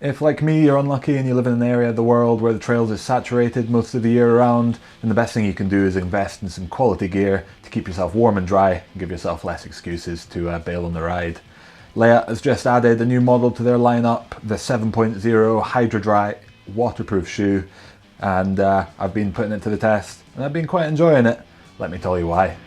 If, like me, you're unlucky and you live in an area of the world where the trails are saturated most of the year around, then the best thing you can do is invest in some quality gear to keep yourself warm and dry and give yourself less excuses to bail on the ride. Leatt has just added a new model to their lineup, the 7.0 HydraDri waterproof shoe, and I've been putting it to the test and I've been quite enjoying it. Let me tell you why.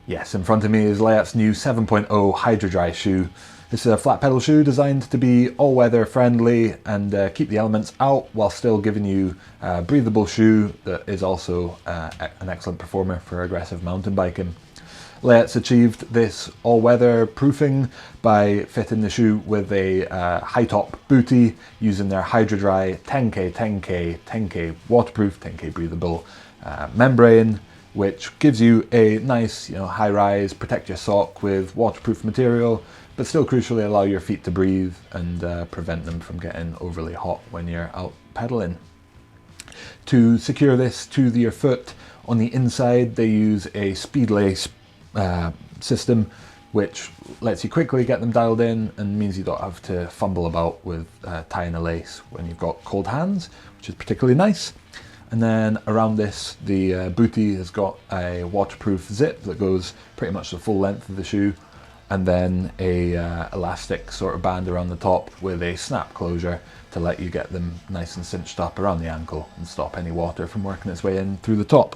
Yes, in front of me is Leatt's new 7.0 HydraDri shoe. This is a flat pedal shoe designed to be all-weather friendly and keep the elements out while still giving you a breathable shoe that is also an excellent performer for aggressive mountain biking. Leatt's achieved this all-weather proofing by fitting the shoe with a high-top bootie using their HydraDri 10K waterproof, 10K breathable membrane, which gives you a nice, high-rise, protect your sock with waterproof material, but still crucially allow your feet to breathe and prevent them from getting overly hot when you're out pedaling. To secure this to your foot, on the inside they use a speed lace system, which lets you quickly get them dialed in and means you don't have to fumble about with tying a lace when you've got cold hands, which is particularly nice. And then around this, the bootie has got a waterproof zip that goes pretty much the full length of the shoe, and then a elastic sort of band around the top with a snap closure to let you get them nice and cinched up around the ankle and stop any water from working its way in through the top.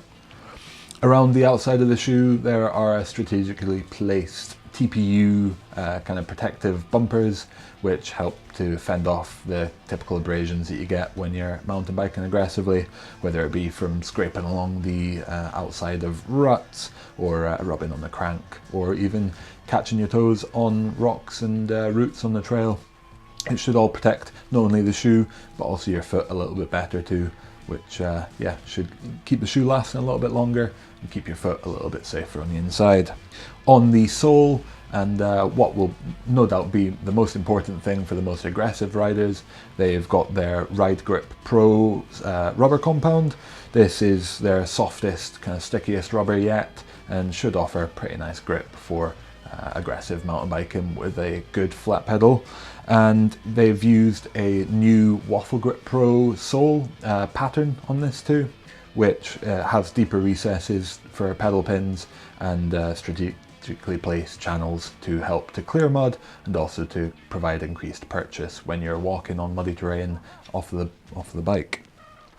Around the outside of the shoe, there are strategically placed TPU kind of protective bumpers, which help to fend off the typical abrasions that you get when you're mountain biking aggressively, whether it be from scraping along the outside of ruts, or rubbing on the crank, or even catching your toes on rocks and roots on the trail. It should all protect not only the shoe, but also your foot a little bit better too, which should keep the shoe lasting a little bit longer and keep your foot a little bit safer on the inside. On the sole, and what will no doubt be the most important thing for the most aggressive riders, they've got their Ride Grip Pro rubber compound. This is their softest, kind of stickiest rubber yet, and should offer pretty nice grip for aggressive mountain biking with a good flat pedal. And they've used a new Waffle Grip Pro sole pattern on this too, which has deeper recesses for pedal pins and strategically placed channels to help to clear mud and also to provide increased purchase when you're walking on muddy terrain off the bike.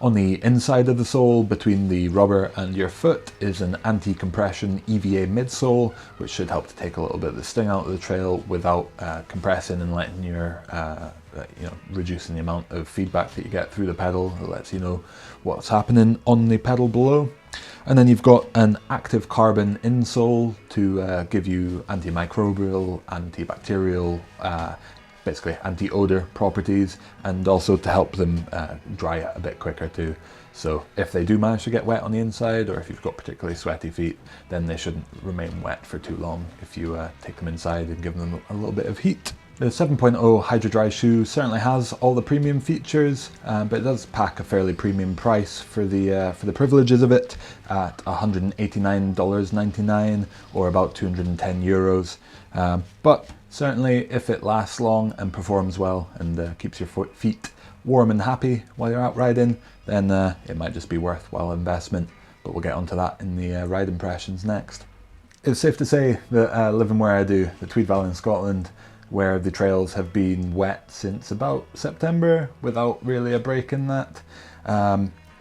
On the inside of the sole, between the rubber and your foot, is an anti-compression EVA midsole, which should help to take a little bit of the sting out of the trail without compressing and letting your, reducing the amount of feedback that you get through the pedal. It lets you know what's happening on the pedal below. And then you've got an active carbon insole to give you antimicrobial, antibacterial, basically anti-odor properties, and also to help them dry a bit quicker too. So if they do manage to get wet on the inside, or if you've got particularly sweaty feet, then they shouldn't remain wet for too long if you take them inside and give them a little bit of heat. The 7.0 HydraDri shoe certainly has all the premium features, but it does pack a fairly premium price for the privileges of it at $189.99 or about 210 euros. But certainly if it lasts long and performs well and keeps your feet warm and happy while you're out riding, then it might just be worthwhile investment. But we'll get onto that in the ride impressions next. It's safe to say that living where I do, the Tweed Valley in Scotland, where the trails have been wet since about September without really a break in that,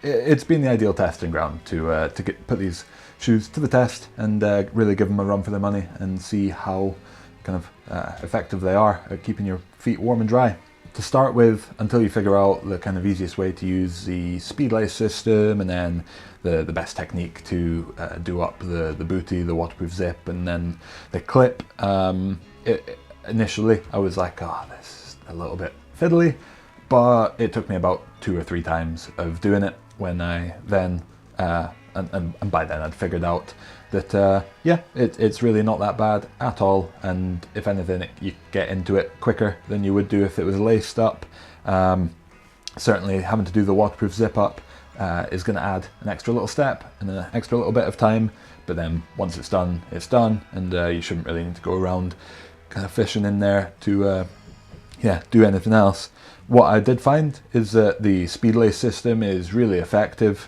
it's been the ideal testing ground to put these shoes to the test and really give them a run for their money and see how kind of effective they are at keeping your feet warm and dry. To start with, until you figure out the kind of easiest way to use the speed lace system and then the best technique to do up the bootie, the waterproof zip, and then the clip, initially I was like, oh, this is a little bit fiddly, but it took me about 2 or 3 times of doing it when I then, and by then I'd figured out that it's really not that bad at all, and if anything you get into it quicker than you would do if it was laced up. Certainly having to do the waterproof zip up is going to add an extra little step and an extra little bit of time, but then once it's done, and you shouldn't really need to go around kind of fishing in there to do anything else. What I did find is that the speed lace system is really effective,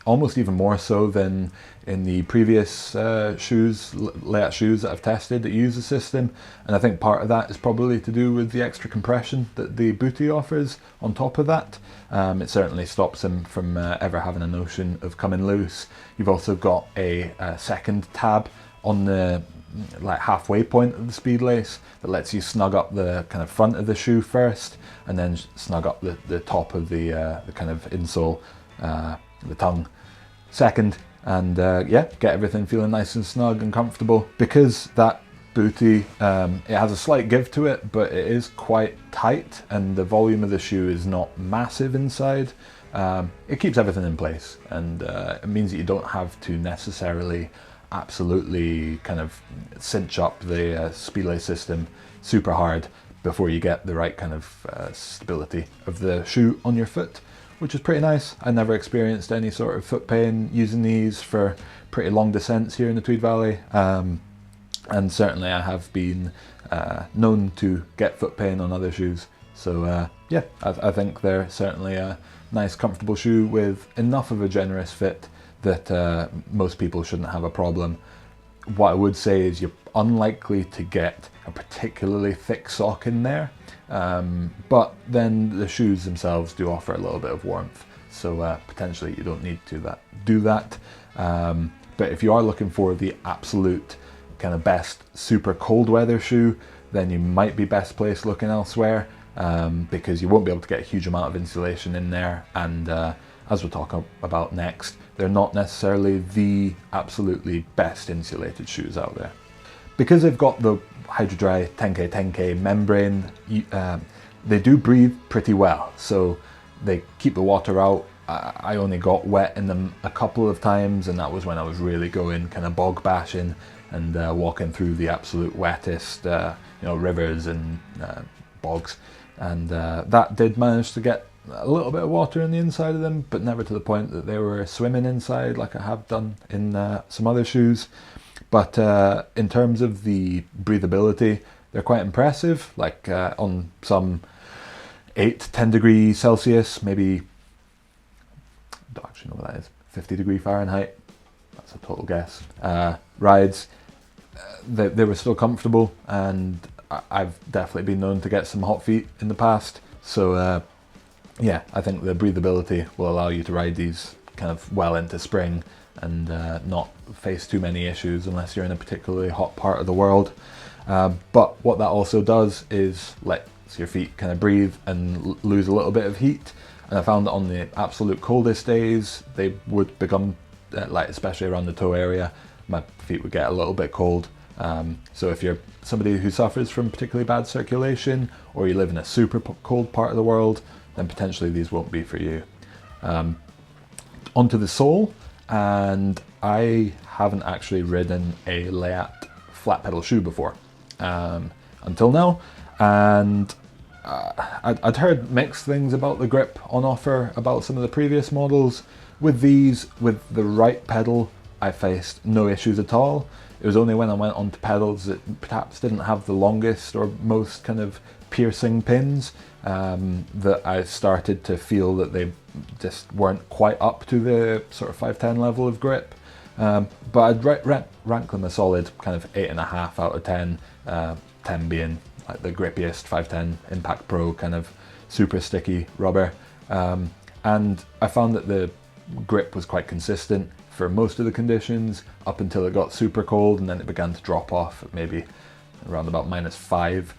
almost even more so than in the previous Leatt shoes that I've tested that use the system, and I think part of that is probably to do with the extra compression that the booty offers on top of that. It certainly stops them from ever having a notion of coming loose. You've also got a second tab on the halfway point of the speed lace that lets you snug up the kind of front of the shoe first, and then snug up the top of the kind of insole, the tongue second, and get everything feeling nice and snug and comfortable. Because that booty, it has a slight give to it, but it is quite tight, and the volume of the shoe is not massive inside. It keeps everything in place, and it means that you don't have to necessarily absolutely kind of cinch up the speed lace system super hard before you get the right kind of stability of the shoe on your foot, which is pretty nice. I never experienced any sort of foot pain using these for pretty long descents here in the Tweed Valley, and certainly I have been known to get foot pain on other shoes. So I think they're certainly a nice comfortable shoe with enough of a generous fit that most people shouldn't have a problem. What I would say is you're unlikely to get a particularly thick sock in there, but then the shoes themselves do offer a little bit of warmth, so potentially you don't need to do that. But if you are looking for the absolute kind of best super cold weather shoe, then you might be best placed looking elsewhere, because you won't be able to get a huge amount of insulation in there, and as we'll talk about next, they're not necessarily the absolutely best insulated shoes out there. Because they've got the HydraDri 10K membrane, they do breathe pretty well, so they keep the water out. I only got wet in them a couple of times, and that was when I was really going kind of bog bashing and walking through the absolute wettest rivers and bogs, and that did manage to get a little bit of water in the inside of them, but never to the point that they were swimming inside like I have done in some other shoes. But in terms of the breathability, they're quite impressive. Like on some 8-10 degrees Celsius, maybe, I don't actually know what that is, 50 degrees Fahrenheit, that's a total guess, rides, they were still comfortable, and I've definitely been known to get some hot feet in the past. So I think the breathability will allow you to ride these kind of well into spring and not face too many issues unless you're in a particularly hot part of the world. But what that also does is lets your feet kind of breathe and lose a little bit of heat. And I found that on the absolute coldest days, they would become, especially around the toe area, my feet would get a little bit cold. So if you're somebody who suffers from particularly bad circulation, or you live in a super cold part of the world, then potentially these won't be for you. Onto the sole, and I haven't actually ridden a Leatt flat pedal shoe before until now, and I'd heard mixed things about the grip on offer about some of the previous models. With these, with the right pedal, I faced no issues at all. It was only when I went onto pedals that perhaps didn't have the longest or most kind of piercing pins that I started to feel that they just weren't quite up to the sort of 510 level of grip. But I'd rank them a solid kind of 8.5 out of 10, 10 being like the grippiest 510 Impact Pro kind of super sticky rubber. And I found that the grip was quite consistent for most of the conditions up until it got super cold, and then it began to drop off at maybe around about -5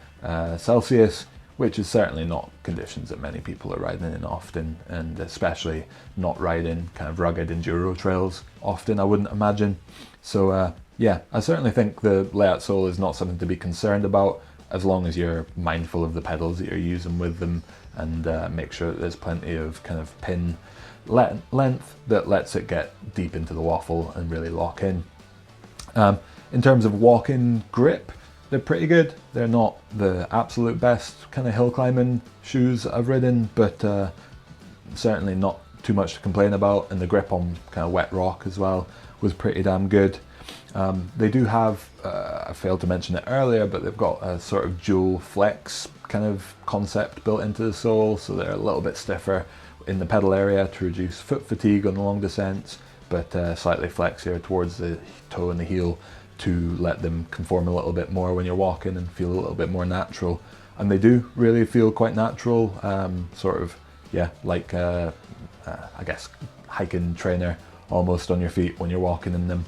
Celsius, which is certainly not conditions that many people are riding in often, and especially not riding kind of rugged enduro trails often, I wouldn't imagine. So I certainly think the Leatt sole is not something to be concerned about, as long as you're mindful of the pedals that you're using with them, and make sure that there's plenty of kind of pin length that lets it get deep into the waffle and really lock in. In terms of walking grip, they're pretty good. They're not the absolute best kind of hill climbing shoes I've ridden, but certainly not too much to complain about. And the grip on kind of wet rock as well was pretty damn good. They do have, I failed to mention it earlier, but they've got a sort of dual flex kind of concept built into the sole, so they're a little bit stiffer in the pedal area to reduce foot fatigue on the long descents, but slightly flexier towards the toe and the heel to let them conform a little bit more when you're walking and feel a little bit more natural. And they do really feel quite natural, sort of, yeah, like I guess hiking trainer almost on your feet when you're walking in them.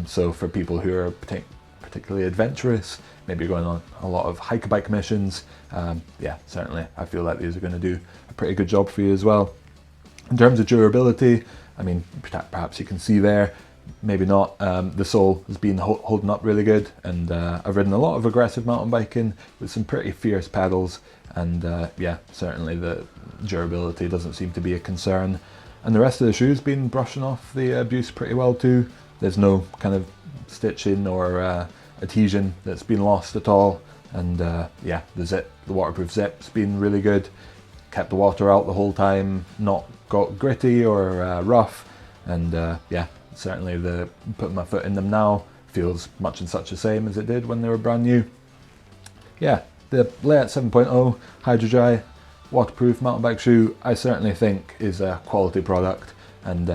So for people who are particularly adventurous, maybe going on a lot of hike bike missions, yeah, certainly I feel like these are going to do a pretty good job for you as well. In terms of durability, I mean, perhaps you can see there, maybe not. The sole has been holding up really good, and I've ridden a lot of aggressive mountain biking with some pretty fierce pedals, and yeah, certainly the durability doesn't seem to be a concern. And the rest of the shoe's been brushing off the abuse pretty well too. There's no kind of stitching or adhesion that's been lost at all, and yeah, the waterproof zip's been really good. Kept the water out the whole time, not got gritty or rough, and yeah, certainly putting my foot in them now feels much and such the same as it did when they were brand new. Yeah, the Leatt 7.0 HydraDri waterproof mountain bike shoe, I certainly think is a quality product, and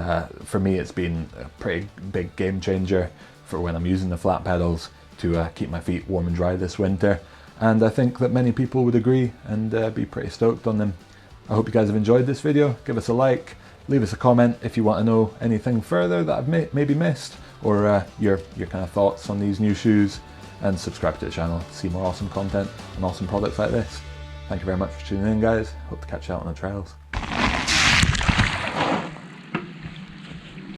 for me it's been a pretty big game changer for when I'm using the flat pedals to keep my feet warm and dry this winter, and I think that many people would agree and be pretty stoked on them. I hope you guys have enjoyed this video. Give us a like, leave us a comment if you want to know anything further that I've maybe missed, or your kind of thoughts on these new shoes, and subscribe to the channel to see more awesome content and awesome products like this. Thank you very much for tuning in, guys. Hope to catch you out on the trails.